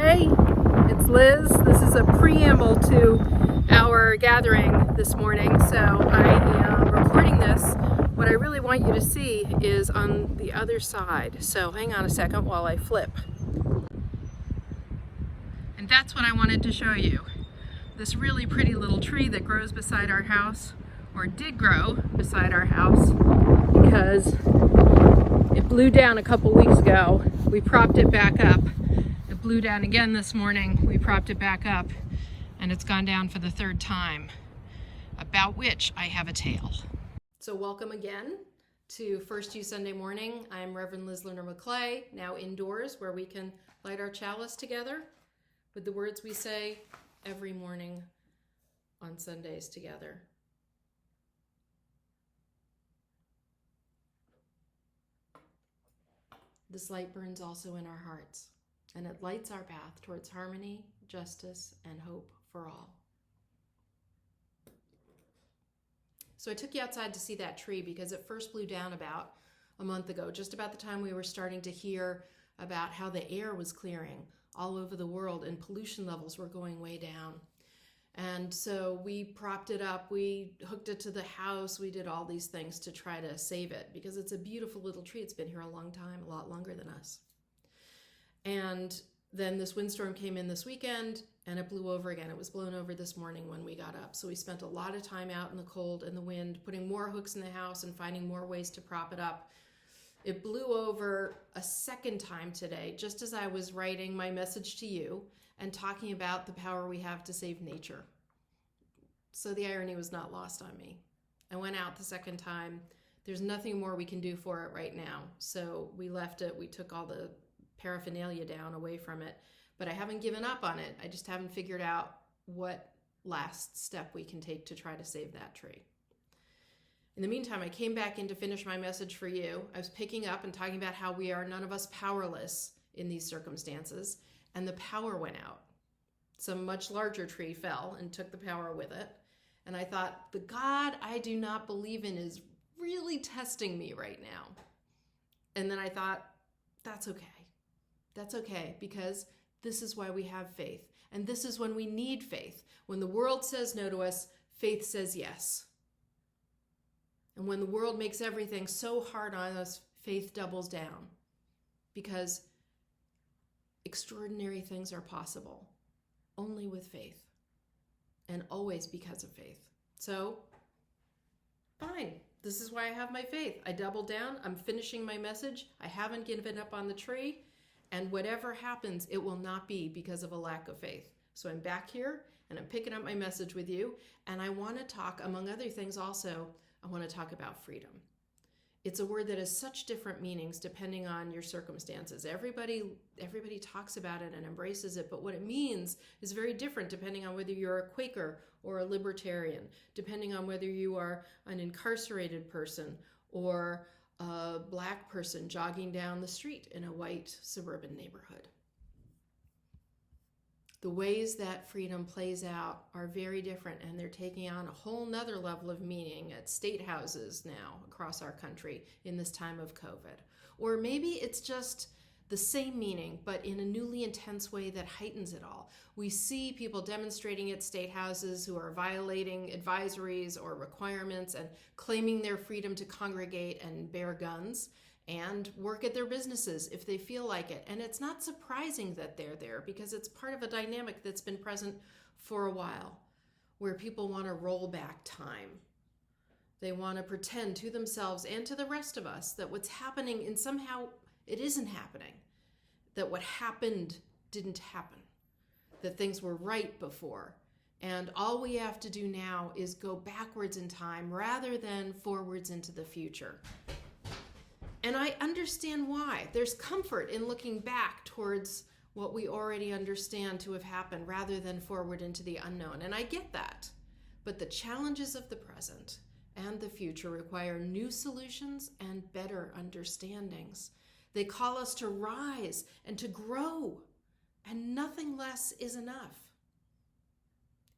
Hey, it's Liz. This is a preamble to our gathering this morning. So I am recording this. What I really want you to see is on the other side. So hang on a second while I flip. And that's what I wanted to show you. This really pretty little tree that grows beside our house, or did grow beside our house, because it blew down a couple weeks ago. We propped it back up. It blew down again this morning. We propped it back up, and it's gone down for the third time, about which I have a tale. So welcome again to First U Sunday morning. I'm Reverend Liz Lerner McClay, now indoors where we can light our chalice together with the words we say every morning on Sundays together. This light burns also in our hearts, and it lights our path towards harmony, justice, and hope for all. So I took you outside to see that tree because it first blew down about a month ago, just about the time we were starting to hear about how the air was clearing all over the world and pollution levels were going way down. And so we propped it up, we hooked it to the house, we did all these things to try to save it because it's a beautiful little tree. It's been here a long time, a lot longer than us. And then this windstorm came in this weekend and it blew over again. It was blown over this morning when we got up. So we spent a lot of time out in the cold and the wind, putting more hooks in the house and finding more ways to prop it up. It blew over a second time today, just as I was writing my message to you and talking about the power we have to save nature. So the irony was not lost on me. I went out the second time. There's nothing more we can do for it right now. So we left it. We took all the paraphernalia down away from it. But I haven't given up on it. I just haven't figured out what last step we can take to try to save that tree. In the meantime, I came back in to finish my message for you. I was picking up and talking about how we are none of us powerless in these circumstances. And the power went out. Some much larger tree fell and took the power with it. And I thought, the God I do not believe in is really testing me right now. And then I thought, that's okay. That's okay, because this is why we have faith. And this is when we need faith. When the world says no to us, faith says yes. And when the world makes everything so hard on us, faith doubles down. Because extraordinary things are possible only with faith, and always because of faith. So, fine. This is why I have my faith. I doubled down. I'm finishing my message. I haven't given up on the tree. And whatever happens, it will not be because of a lack of faith. So I'm back here, and I'm picking up my message with you. And I want to talk, among other things also, I want to talk about freedom. It's a word that has such different meanings depending on your circumstances. Everybody talks about it and embraces it, but what it means is very different depending on whether you're a Quaker or a libertarian, depending on whether you are an incarcerated person or a Black person jogging down the street in a white suburban neighborhood. The ways that freedom plays out are very different, and they're taking on a whole nother level of meaning at state houses now across our country in this time of COVID. Or maybe it's just the same meaning, but in a newly intense way that heightens it all. We see people demonstrating at state houses who are violating advisories or requirements and claiming their freedom to congregate and bear guns and work at their businesses if they feel like it. And it's not surprising that they're there because it's part of a dynamic that's been present for a while, where people want to roll back time. They want to pretend to themselves and to the rest of us that what's happening, and somehow it isn't happening, that what happened didn't happen, that things were right before. And all we have to do now is go backwards in time rather than forwards into the future. And I understand why. There's comfort in looking back towards what we already understand to have happened rather than forward into the unknown. And I get that. But the challenges of the present and the future require new solutions and better understandings. They call us to rise and to grow, and nothing less is enough.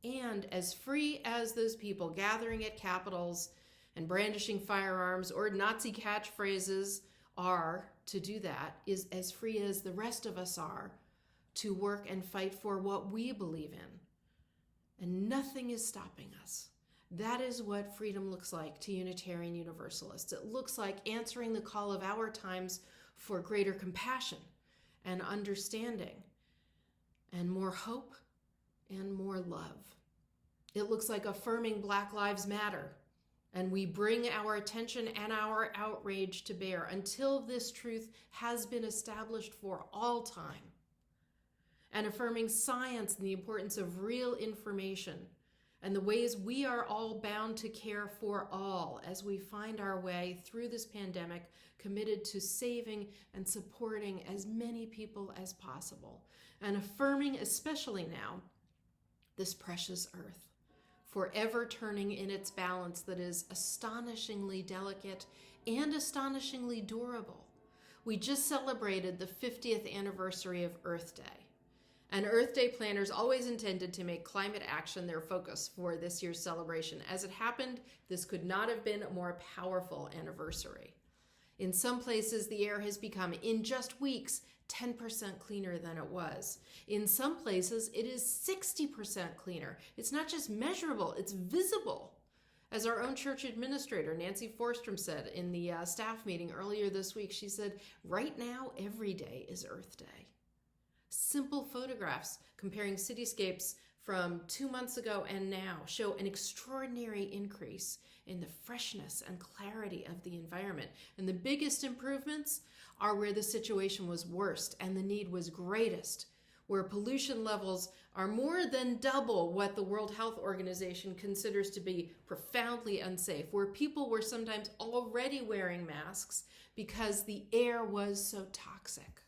And as free as those people gathering at capitals and brandishing firearms or Nazi catchphrases are to do that, is as free as the rest of us are to work and fight for what we believe in. And nothing is stopping us. That is what freedom looks like to Unitarian Universalists. It looks like answering the call of our times for greater compassion and understanding and more hope and more love. It looks like affirming Black Lives Matter, and we bring our attention and our outrage to bear until this truth has been established for all time. And affirming science and the importance of real information and the ways we are all bound to care for all as we find our way through this pandemic, committed to saving and supporting as many people as possible. And affirming, especially now, this precious earth, forever turning in its balance that is astonishingly delicate and astonishingly durable. We just celebrated the 50th anniversary of Earth Day. And Earth Day planners always intended to make climate action their focus for this year's celebration. As it happened, this could not have been a more powerful anniversary. In some places, the air has become, in just weeks, 10% cleaner than it was. In some places, it is 60% cleaner. It's not just measurable, it's visible. As our own church administrator, Nancy Forstrom, said in the staff meeting earlier this week, she said, right now, every day is Earth Day. Simple photographs comparing cityscapes from 2 months ago and now show an extraordinary increase in the freshness and clarity of the environment. And the biggest improvements are where the situation was worst and the need was greatest, where pollution levels are more than double what the World Health Organization considers to be profoundly unsafe, where people were sometimes already wearing masks because the air was so toxic.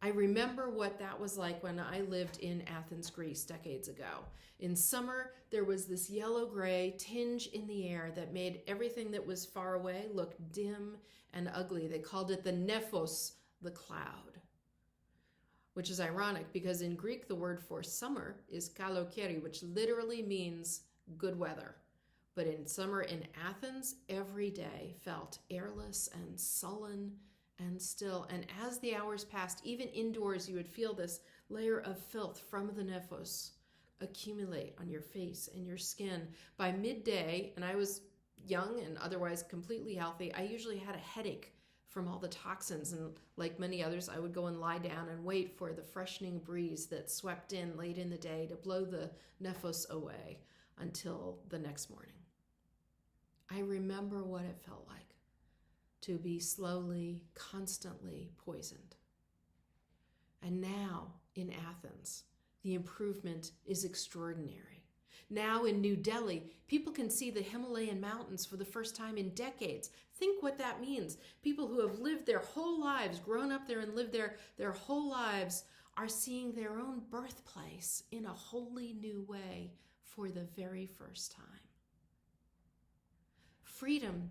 I remember what that was like when I lived in Athens, Greece, decades ago. In summer, there was this yellow-gray tinge in the air that made everything that was far away look dim and ugly. They called it the nephos, the cloud, which is ironic because in Greek, the word for summer is kalokeri, which literally means good weather. But in summer in Athens, every day felt airless and sullen and still. And as the hours passed, even indoors, you would feel this layer of filth from the nephos accumulate on your face and your skin. By midday, and I was young and otherwise completely healthy, I usually had a headache from all the toxins. And like many others, I would go and lie down and wait for the freshening breeze that swept in late in the day to blow the nephos away until the next morning. I remember what it felt like to be slowly, constantly poisoned. And now in Athens, the improvement is extraordinary. Now in New Delhi, people can see the Himalayan mountains for the first time in decades. Think what that means. People who have lived their whole lives, grown up there and lived there their whole lives, are seeing their own birthplace in a wholly new way for the very first time. Freedom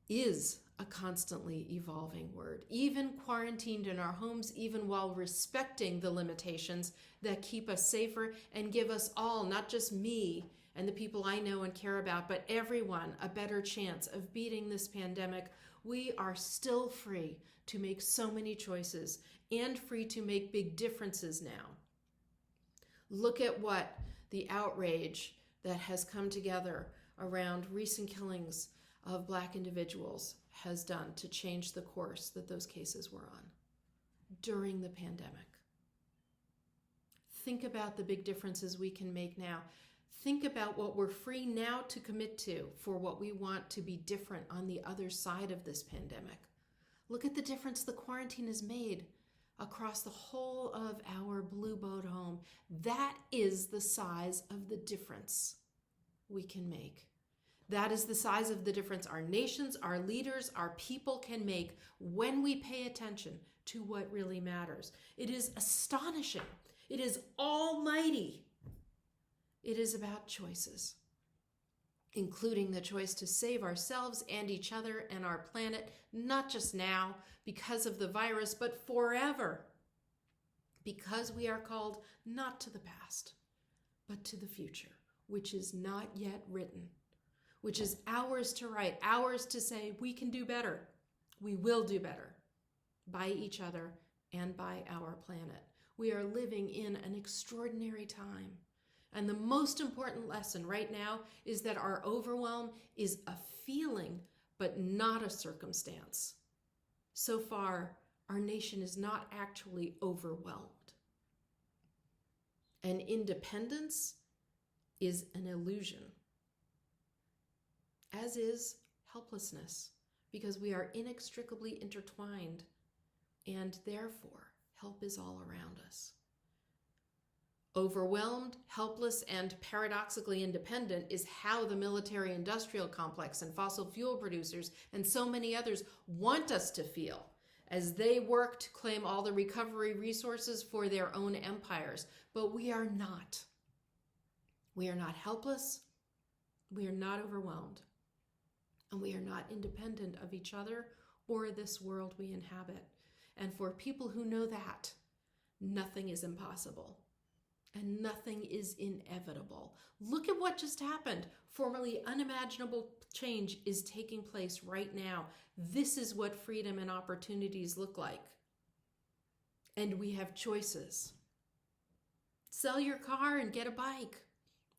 is a constantly evolving word, even quarantined in our homes, even while respecting the limitations that keep us safer and give us all, not just me and the people I know and care about, but everyone, a better chance of beating this pandemic. We are still free to make so many choices and free to make big differences now. Look at what the outrage that has come together around recent killings of Black individuals has done to change the course that those cases were on during the pandemic. Think about the big differences we can make now. Think about what we're free now to commit to for what we want to be different on the other side of this pandemic. Look at the difference the quarantine has made across the whole of our Blue Boat home. That is the size of the difference we can make. That is the size of the difference our nations, our leaders, our people can make when we pay attention to what really matters. It is astonishing. It is almighty. It is about choices, including the choice to save ourselves and each other and our planet, not just now because of the virus, but forever, because we are called not to the past, but to the future, which is not yet written, which is ours to write, ours to say we can do better. We will do better by each other and by our planet. We are living in an extraordinary time. And the most important lesson right now is that our overwhelm is a feeling, but not a circumstance. So far, our nation is not actually overwhelmed. And independence is an illusion, as is helplessness, because we are inextricably intertwined, and therefore help is all around us. Overwhelmed, helpless, and paradoxically independent is how the military-industrial complex and fossil fuel producers and so many others want us to feel as they work to claim all the recovery resources for their own empires. But we are not. We are not helpless. We are not overwhelmed. And we are not independent of each other or this world we inhabit. And for people who know that, nothing is impossible. And nothing is inevitable. Look at what just happened. Formerly unimaginable change is taking place right now. This is what freedom and opportunities look like. And we have choices. Sell your car and get a bike,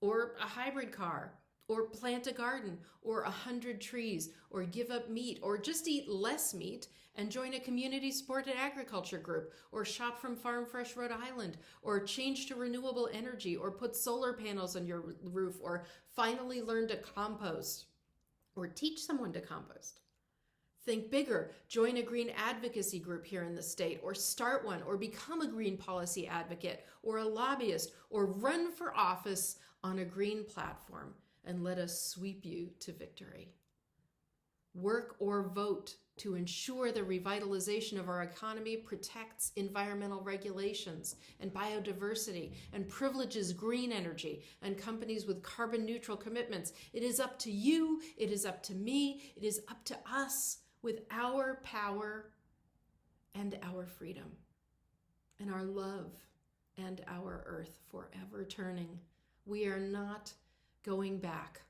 or a hybrid car, or plant a garden, or 100 trees, or give up meat, or just eat less meat and join a community-supported agriculture group, or shop from Farm Fresh Rhode Island, or change to renewable energy, or put solar panels on your roof, or finally learn to compost, or teach someone to compost. Think bigger. Join a green advocacy group here in the state, or start one, or become a green policy advocate, or a lobbyist, or run for office on a green platform, and let us sweep you to victory. Work or vote to ensure the revitalization of our economy protects environmental regulations and biodiversity and privileges green energy and companies with carbon neutral commitments. It is up to you, it is up to me, it is up to us with our power and our freedom and our love and our earth forever turning. We are not going back.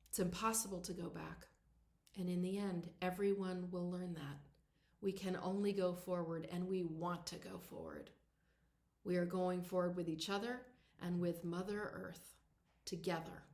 It's impossible to go back. And in the end, everyone will learn that. We can only go forward, and we want to go forward. We are going forward with each other and with Mother Earth together.